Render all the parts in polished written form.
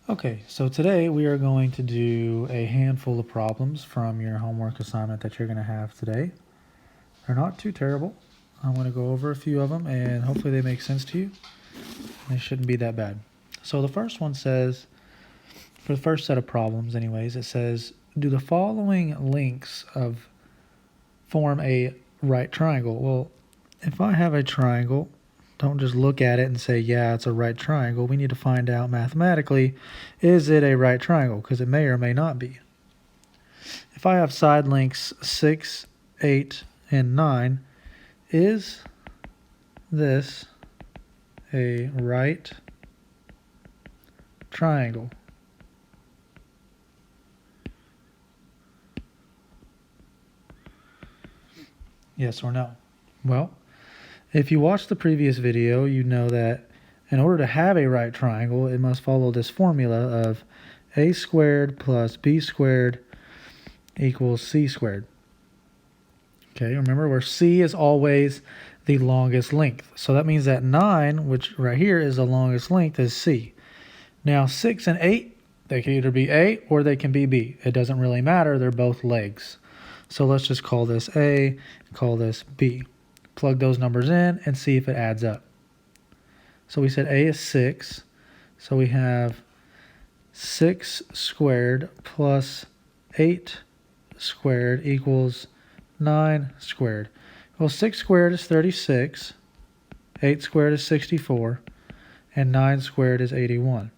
Okay, so today we are going to do a handful of problems from your homework assignment that you're going to have today. They're not too terrible. I'm going to go over a few of them and hopefully they make sense to you. They shouldn't be that bad. So the first one says, for the first set of problems anyways, it says, do the following lengths form a right triangle? Well, if I have a triangle, don't just look at it and say, yeah, it's a right triangle. We need to find out mathematically, is it a right triangle? Because it may or may not be. If I have side lengths 6, 8, and 9, is this a right triangle? Yes or no? Well, if you watched the previous video, you know that in order to have a right triangle, it must follow this formula of a squared plus b squared equals c squared. Okay, remember where c is always the longest length. So that means that 9, which right here is the longest length, is c. Now 6 and 8, they can either be a or they can be b. It doesn't really matter, they're both legs. So let's just call this a, call this b. Plug those numbers in and see if it adds up. So we said a is 6, so we have 6 squared plus 8 squared equals 9 squared. Well, 6 squared is 36, 8 squared is 64, and 9 squared is 81.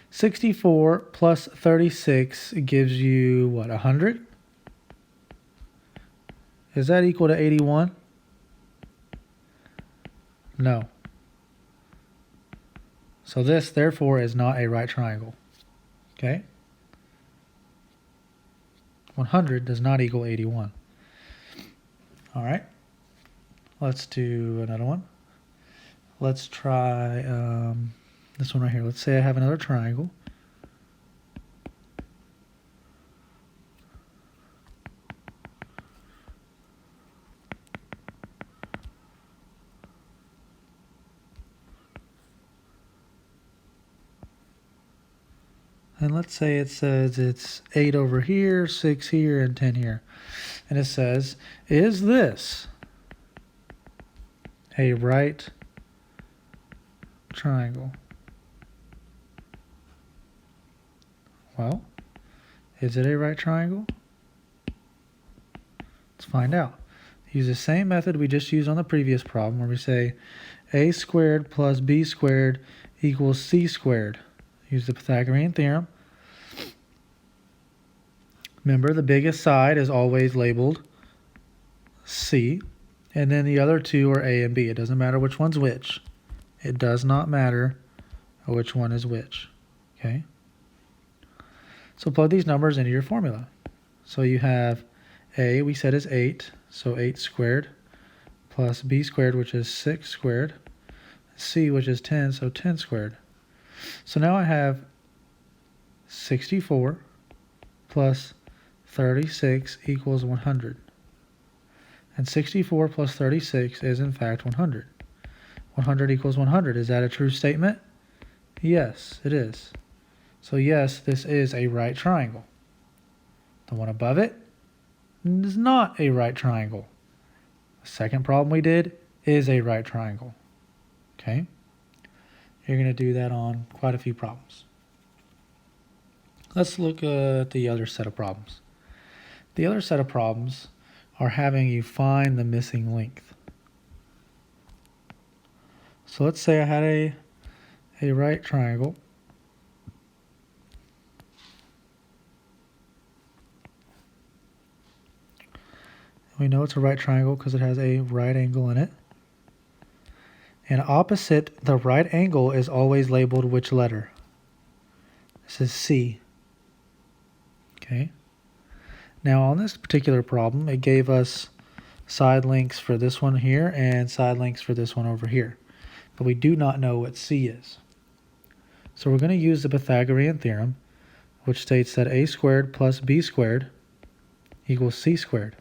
64 plus 36 gives you, what, 100? Is that equal to 81? No. So this, therefore, is not a right triangle. Okay? 100 does not equal 81. All right. Let's do another one. Let's try this one right here. Let's say I have another triangle. And let's say it says it's 8 over here, 6 here, and 10 here. And it says, is this a right triangle? Well, is it a right triangle? Let's find out. Use the same method we just used on the previous problem where we say a squared plus b squared equals c squared. Use the Pythagorean theorem. Remember, the biggest side is always labeled C, and then the other two are A and B. It doesn't matter which one's which. It does not matter which one is which. Okay? So plug these numbers into your formula. So you have A, we said is 8, so 8 squared, plus B squared, which is 6 squared, C, which is 10, so 10 squared. So now I have 64 plus 36 equals 100. And 64 plus 36 is in fact 100. 100 equals 100. Is that a true statement? Yes, it is. So yes, this is a right triangle. The one above it is not a right triangle. The second problem we did is a right triangle. Okay? You're going to do that on quite a few problems. Let's look at the other set of problems. The other set of problems are having you find the missing length. So let's say I had a right triangle. We know it's a right triangle because it has a right angle in it. And opposite the right angle is always labeled which letter? This is C. Okay. Now on this particular problem, it gave us side lengths for this one here and side lengths for this one over here. But we do not know what C is. So we're going to use the Pythagorean theorem, which states that a squared plus b squared equals c squared.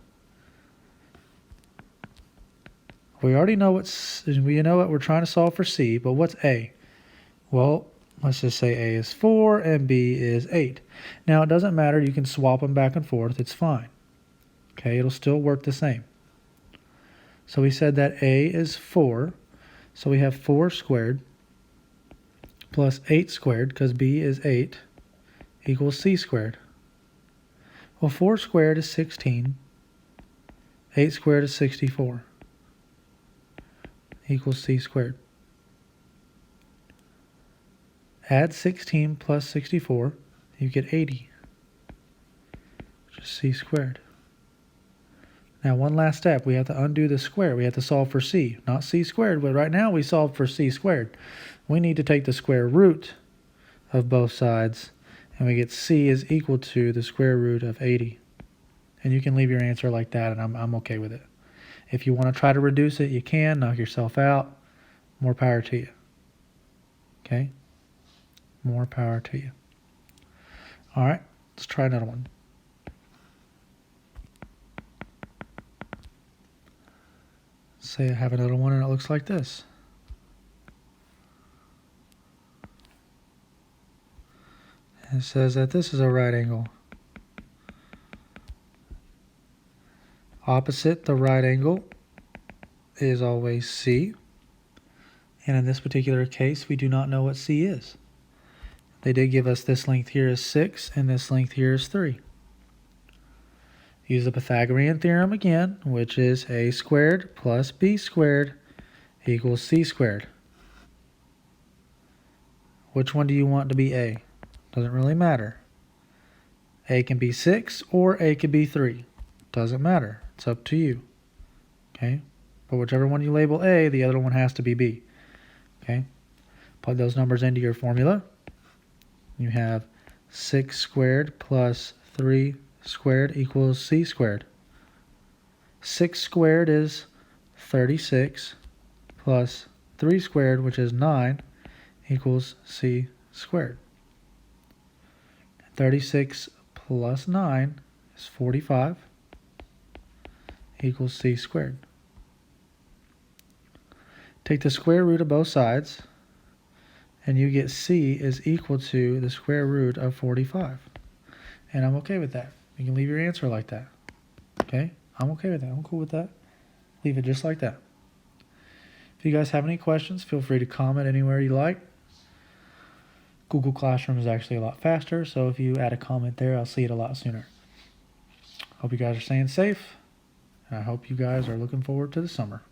We already know we know what we're trying to solve for c, but what's a? Well, let's just say A is 4 and B is 8. Now, it doesn't matter. You can swap them back and forth. It's fine. Okay, it'll still work the same. So we said that A is 4. So we have 4 squared plus 8 squared, because B is 8, equals C squared. Well, 4 squared is 16. 8 squared is 64. Equals C squared. Add 16 plus 64, you get 80, which is C squared. Now, one last step. We have to undo the square. We have to solve for C, not C squared, but right now we solved for C squared. We need to take the square root of both sides, and we get C is equal to the square root of 80. And you can leave your answer like that, and I'm okay with it. If you want to try to reduce it, you can. Knock yourself out. More power to you. Okay? More power to you. All right, let's try another one. Say I have another one and it looks like this. It says that this is a right angle. Opposite the right angle is always C. And in this particular case, we do not know what C is. They did give us this length here is 6 and this length here is 3. Use the Pythagorean theorem again, which is a squared plus b squared equals c squared. Which one do you want to be a? Doesn't really matter. A can be 6 or a can be 3. Doesn't matter. It's up to you. Okay? But whichever one you label a, the other one has to be b. Okay? Plug those numbers into your formula. You have 6 squared plus 3 squared equals c squared. 6 squared is 36 plus 3 squared, which is 9, equals c squared. 36 plus 9 is 45, equals c squared. Take the square root of both sides, and you get c is equal to the square root of 45. And I'm okay with that. You can leave your answer like that. Okay? I'm okay with that. I'm cool with that. Leave it just like that. If you guys have any questions, feel free to comment anywhere you like. Google Classroom is actually a lot faster, so if you add a comment there, I'll see it a lot sooner. Hope you guys are staying safe, and I hope you guys are looking forward to the summer.